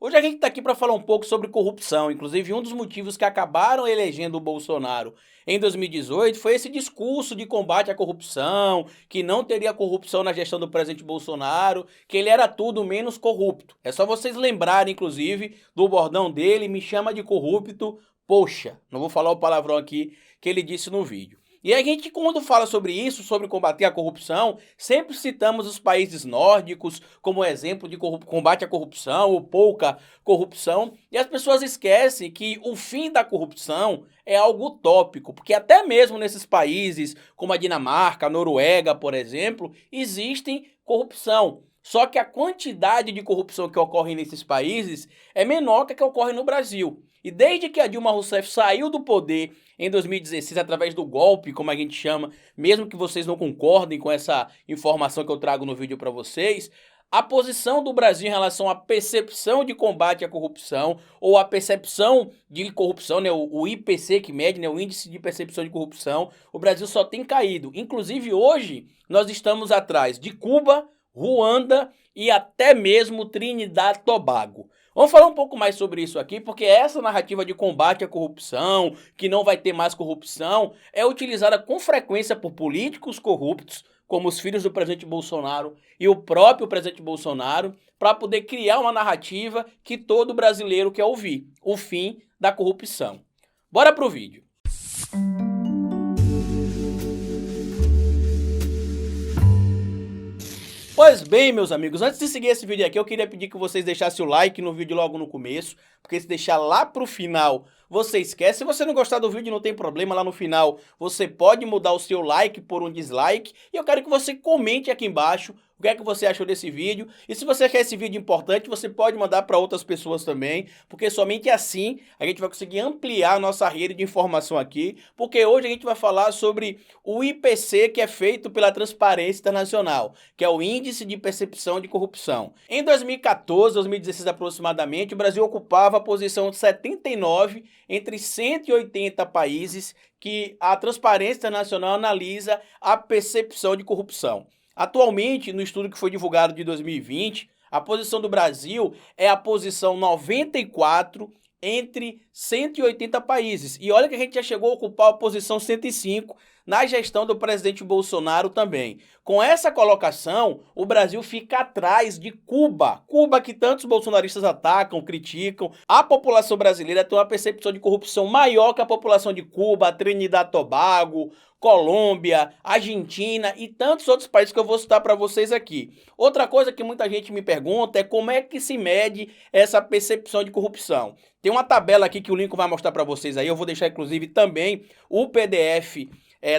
Hoje a gente está aqui para falar um pouco sobre corrupção. Inclusive, um dos motivos que acabaram elegendo o Bolsonaro em 2018 foi esse discurso de combate à corrupção, que não teria corrupção na gestão do presidente Bolsonaro, que ele era tudo menos corrupto. É só vocês lembrarem, inclusive, do bordão dele: me chama de corrupto, poxa. Não vou falar o palavrão aqui que ele disse no vídeo. E a gente, quando fala sobre isso, sobre combater a corrupção, sempre citamos os países nórdicos como exemplo de combate à corrupção ou pouca corrupção, e as pessoas esquecem que o fim da corrupção é algo utópico, porque até mesmo nesses países como a Dinamarca, a Noruega, por exemplo, existem corrupção. Só que a quantidade de corrupção que ocorre nesses países é menor que a que ocorre no Brasil. E desde que a Dilma Rousseff saiu do poder em 2016, através do golpe, como a gente chama, mesmo que vocês não concordem com essa informação que eu trago no vídeo para vocês, a posição do Brasil em relação à percepção de combate à corrupção, ou a percepção de corrupção, né, o IPC que mede, né, o Índice de Percepção de Corrupção, o Brasil só tem caído. Inclusive hoje nós estamos atrás de Cuba, Ruanda e até mesmo Trinidad e Tobago. Vamos falar um pouco mais sobre isso aqui, porque essa narrativa de combate à corrupção, que não vai ter mais corrupção, é utilizada com frequência por políticos corruptos, como os filhos do presidente Bolsonaro e o próprio presidente Bolsonaro, para poder criar uma narrativa que todo brasileiro quer ouvir: o fim da corrupção. Bora pro vídeo. Pois bem, meus amigos, antes de seguir esse vídeo aqui, eu queria pedir que vocês deixassem o like no vídeo logo no começo, porque se deixar lá pro final, você esquece. Se você não gostar do vídeo, não tem problema, lá no final você pode mudar o seu like por um dislike, e eu quero que você comente aqui embaixo o que é que você achou desse vídeo, e se você quer esse vídeo importante, você pode mandar para outras pessoas também, porque somente assim a gente vai conseguir ampliar a nossa rede de informação aqui, porque hoje a gente vai falar sobre o IPC, que é feito pela Transparência Internacional, que é o Índice de Percepção de Corrupção. Em 2014, 2016 aproximadamente, o Brasil ocupava a posição 79 entre 180 países que a Transparência Internacional analisa a percepção de corrupção. Atualmente, no estudo que foi divulgado de 2020, a posição do Brasil é a posição 94 entre 180 países. E olha que a gente já chegou a ocupar a posição 105 na gestão do presidente Bolsonaro também. Com essa colocação, o Brasil fica atrás de Cuba. Cuba, que tantos bolsonaristas atacam, criticam. A população brasileira tem uma percepção de corrupção maior que a população de Cuba, Trinidad e Tobago, Colômbia, Argentina e tantos outros países que eu vou citar para vocês aqui. Outra coisa que muita gente me pergunta é como é que se mede essa percepção de corrupção. Tem uma tabela aqui que o Lincoln vai mostrar para vocês aí, eu vou deixar inclusive também o PDF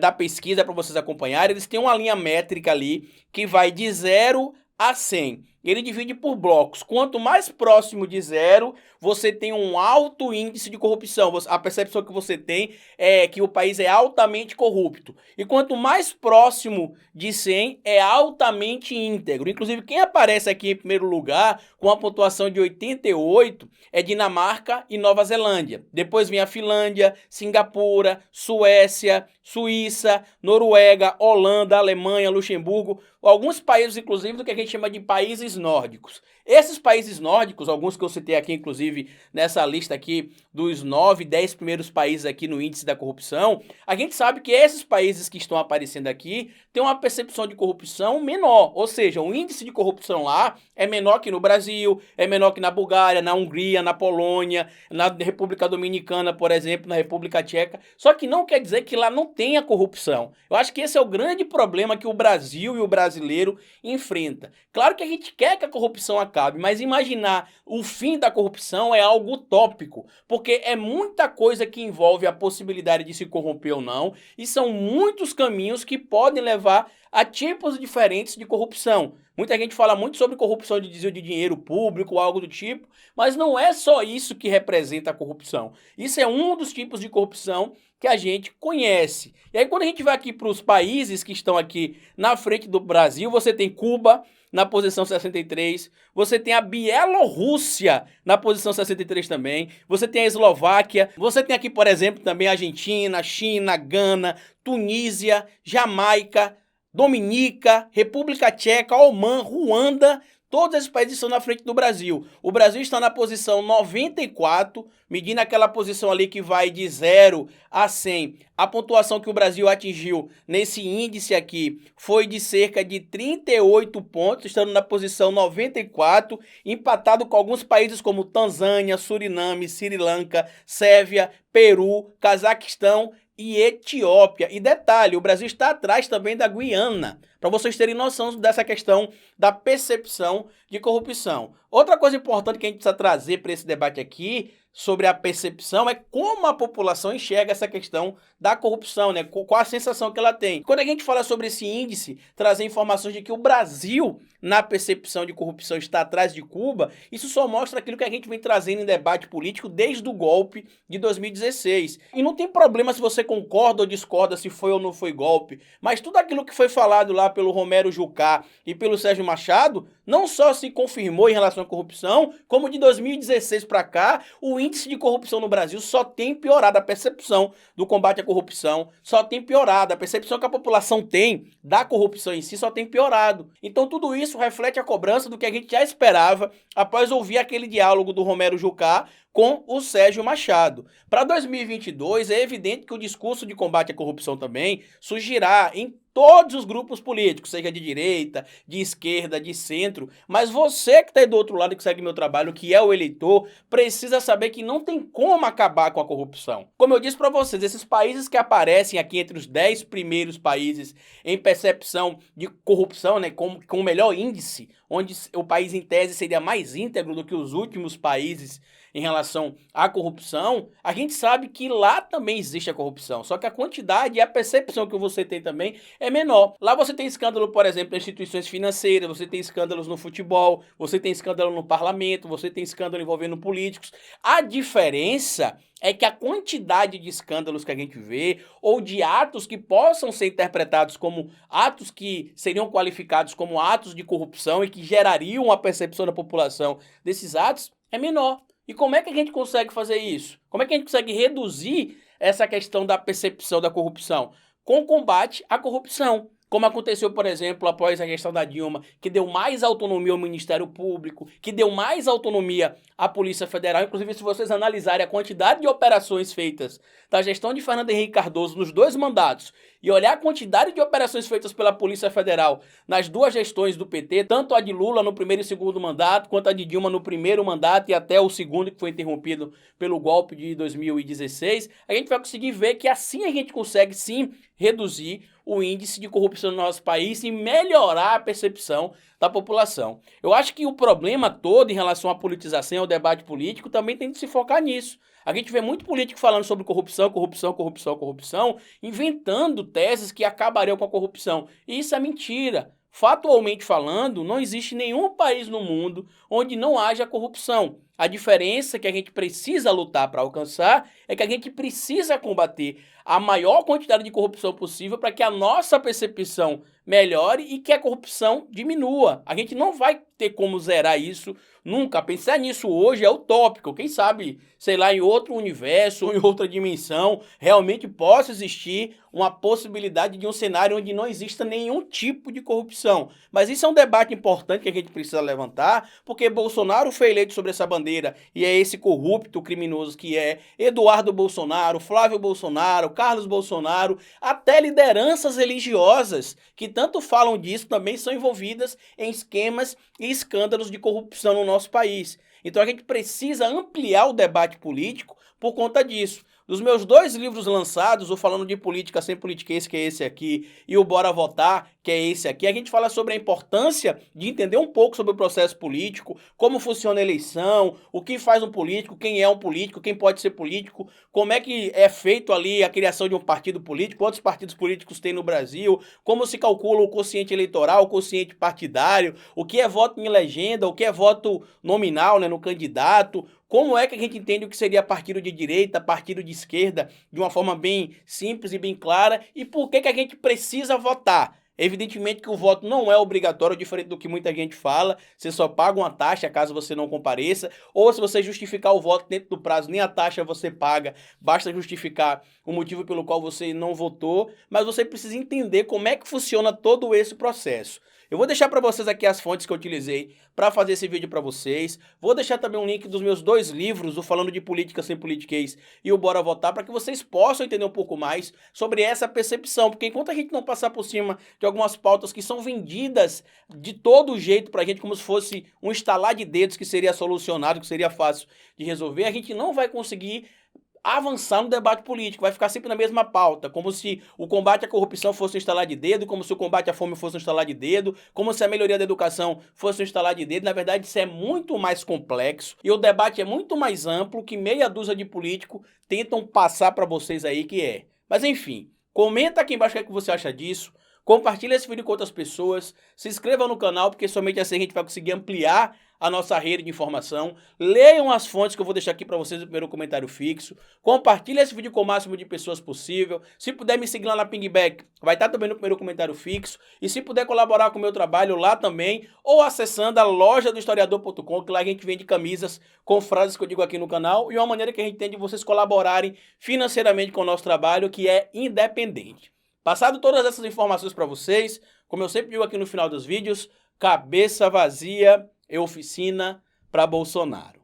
da pesquisa para vocês acompanharem. Eles têm uma linha métrica ali que vai de 0 a 100. Ele divide por blocos. Quanto mais próximo de 0, você tem um alto índice de corrupção. A percepção que você tem é que o país é altamente corrupto. E quanto mais próximo de 100, é altamente íntegro. Inclusive, quem aparece aqui em primeiro lugar, com a pontuação de 88, é Dinamarca e Nova Zelândia. Depois vem a Finlândia, Singapura, Suécia, Suíça, Noruega, Holanda, Alemanha, Luxemburgo, alguns países, inclusive, do que a gente chama de países nórdicos. Esses países nórdicos, alguns que eu citei aqui, inclusive, nessa lista aqui dos 9, 10 primeiros países aqui no índice da corrupção, a gente sabe que esses países que estão aparecendo aqui têm uma percepção de corrupção menor, ou seja, o índice de corrupção lá é menor que no Brasil, é menor que na Bulgária, na Hungria, na Polônia, na República Dominicana, por exemplo, na República Tcheca, só que não quer dizer que lá não tenha corrupção. Eu acho que esse é o grande problema que o Brasil e o brasileiro enfrenta. Claro que a gente quer que a corrupção acabe, mas imaginar o fim da corrupção é algo utópico, porque é muita coisa que envolve a possibilidade de se corromper ou não, e são muitos caminhos que podem levar a tipos diferentes de corrupção. Muita gente fala muito sobre corrupção de desvio de dinheiro público, algo do tipo, mas não é só isso que representa a corrupção. Isso é um dos tipos de corrupção que a gente conhece. E aí, quando a gente vai aqui para os países que estão aqui na frente do Brasil, você tem Cuba na posição 63, você tem a Bielorrússia na posição 63 também, você tem a Eslováquia, você tem aqui, por exemplo, também a Argentina, China, Gana, Tunísia, Jamaica, Dominica, República Tcheca, Omã, Ruanda. Todos esses países estão na frente do Brasil. O Brasil está na posição 94, medindo aquela posição ali que vai de 0 a 100. A pontuação que o Brasil atingiu nesse índice aqui foi de cerca de 38 pontos, estando na posição 94, empatado com alguns países como Tanzânia, Suriname, Sri Lanka, Sérvia, Peru, Cazaquistão e Etiópia. E detalhe, o Brasil está atrás também da Guiana, para vocês terem noção dessa questão da percepção de corrupção. Outra coisa importante que a gente precisa trazer para esse debate aqui sobre a percepção é como a população enxerga essa questão da corrupção, né? Qual a sensação que ela tem. Quando a gente fala sobre esse índice, trazer informações de que o Brasil, na percepção de corrupção, está atrás de Cuba, isso só mostra aquilo que a gente vem trazendo em debate político desde o golpe de 2016. E não tem problema se você concorda ou discorda se foi ou não foi golpe, mas tudo aquilo que foi falado lá pelo Romero Jucá e pelo Sérgio Machado, não só se confirmou em relação à corrupção, como de 2016 para cá, o índice de corrupção no Brasil só tem piorado. A percepção do combate à corrupção só tem piorado. A percepção que a população tem da corrupção em si só tem piorado. Então tudo isso reflete a cobrança do que a gente já esperava após ouvir aquele diálogo do Romero Jucá com o Sérgio Machado. Para 2022, é evidente que o discurso de combate à corrupção também surgirá em todos os grupos políticos, seja de direita, de esquerda, de centro, mas você que está aí do outro lado e que segue meu trabalho, que é o eleitor, precisa saber que não tem como acabar com a corrupção. Como eu disse para vocês, esses países que aparecem aqui entre os 10 primeiros países em percepção de corrupção, né, com o melhor índice, onde o país em tese seria mais íntegro do que os últimos países em relação à corrupção, a gente sabe que lá também existe a corrupção, só que a quantidade e a percepção que você tem também é menor. Lá você tem escândalo, por exemplo, em instituições financeiras, você tem escândalos no futebol, você tem escândalo no parlamento, você tem escândalo envolvendo políticos. A diferença é que a quantidade de escândalos que a gente vê, ou de atos que possam ser interpretados como atos que seriam qualificados como atos de corrupção e que gerariam a percepção da população desses atos, é menor. E como é que a gente consegue fazer isso? Como é que a gente consegue reduzir essa questão da percepção da corrupção? Com combate à corrupção. Como aconteceu, por exemplo, após a gestão da Dilma, que deu mais autonomia ao Ministério Público, que deu mais autonomia à Polícia Federal. Inclusive, se vocês analisarem a quantidade de operações feitas da gestão de Fernando Henrique Cardoso nos 2 mandatos e olhar a quantidade de operações feitas pela Polícia Federal nas 2 gestões do PT, tanto a de Lula no primeiro e segundo mandato, quanto a de Dilma no primeiro mandato e até o segundo, que foi interrompido pelo golpe de 2016, a gente vai conseguir ver que assim a gente consegue sim reduzir o índice de corrupção no nosso país e melhorar a percepção da população. Eu acho que o problema todo em relação à politização e ao debate político também tem de se focar nisso. A gente vê muito político falando sobre corrupção, corrupção, corrupção, corrupção, inventando teses que acabariam com a corrupção. E isso é mentira. Factualmente falando, não existe nenhum país no mundo onde não haja corrupção. A diferença que a gente precisa lutar para alcançar é que a gente precisa combater a maior quantidade de corrupção possível para que a nossa percepção melhore e que a corrupção diminua. A gente não vai ter como zerar isso nunca. Pensar nisso hoje é utópico. Quem sabe, sei lá, em outro universo ou em outra dimensão, realmente possa existir uma possibilidade de um cenário onde não exista nenhum tipo de corrupção. Mas isso é um debate importante que a gente precisa levantar, porque Bolsonaro foi eleito sobre essa bandeira e é esse corrupto criminoso que é Eduardo Bolsonaro, Flávio Bolsonaro, Carlos Bolsonaro, até lideranças religiosas que tanto falam disso também são envolvidas em esquemas e escândalos de corrupção no nosso país. Então a gente precisa ampliar o debate político por conta disso. Dos meus 2 livros lançados, o Falando de Política Sem Politiquês, que é esse aqui, e o Bora Votar, que é esse aqui, a gente fala sobre a importância de entender um pouco sobre o processo político, como funciona a eleição, o que faz um político, quem é um político, quem pode ser político, como é que é feito ali a criação de um partido político, quantos partidos políticos tem no Brasil, como se calcula o quociente eleitoral, o quociente partidário, o que é voto em legenda, o que é voto nominal, né, no candidato, como é que a gente entende o que seria partido de direita, partido de esquerda, de uma forma bem simples e bem clara, e por que a gente precisa votar. Evidentemente que o voto não é obrigatório, diferente do que muita gente fala, você só paga uma taxa caso você não compareça, ou se você justificar o voto dentro do prazo, nem a taxa você paga, basta justificar o motivo pelo qual você não votou, mas você precisa entender como é que funciona todo esse processo. Eu vou deixar para vocês aqui as fontes que eu utilizei para fazer esse vídeo para vocês. Vou deixar também um link dos meus 2 livros, o Falando de Política Sem Politiquês e o Bora Votar, para que vocês possam entender um pouco mais sobre essa percepção, porque enquanto a gente não passar por cima de algumas pautas que são vendidas de todo jeito pra gente, como se fosse um estalar de dedos que seria solucionado, que seria fácil de resolver, a gente não vai conseguir avançar no debate político, vai ficar sempre na mesma pauta, como se o combate à corrupção fosse um estalar de dedo, como se o combate à fome fosse um estalar de dedo, como se a melhoria da educação fosse um estalar de dedo. Na verdade, isso é muito mais complexo e o debate é muito mais amplo que meia dúzia de políticos tentam passar para vocês aí que é. Mas enfim, comenta aqui embaixo o que você acha disso, compartilha esse vídeo com outras pessoas, se inscreva no canal, porque somente assim a gente vai conseguir ampliar a nossa rede de informação. Leiam as fontes que eu vou deixar aqui para vocês no primeiro comentário fixo. Compartilhe esse vídeo com o máximo de pessoas possível. Se puder me seguir lá na Pingback, vai estar também no primeiro comentário fixo. E se puder colaborar com o meu trabalho lá também, ou acessando a loja do historiador.com, que lá a gente vende camisas com frases que eu digo aqui no canal, e uma maneira que a gente tem de vocês colaborarem financeiramente com o nosso trabalho, que é independente. Passado todas essas informações para vocês, como eu sempre digo aqui no final dos vídeos, cabeça vazia é oficina para Bolsonaro.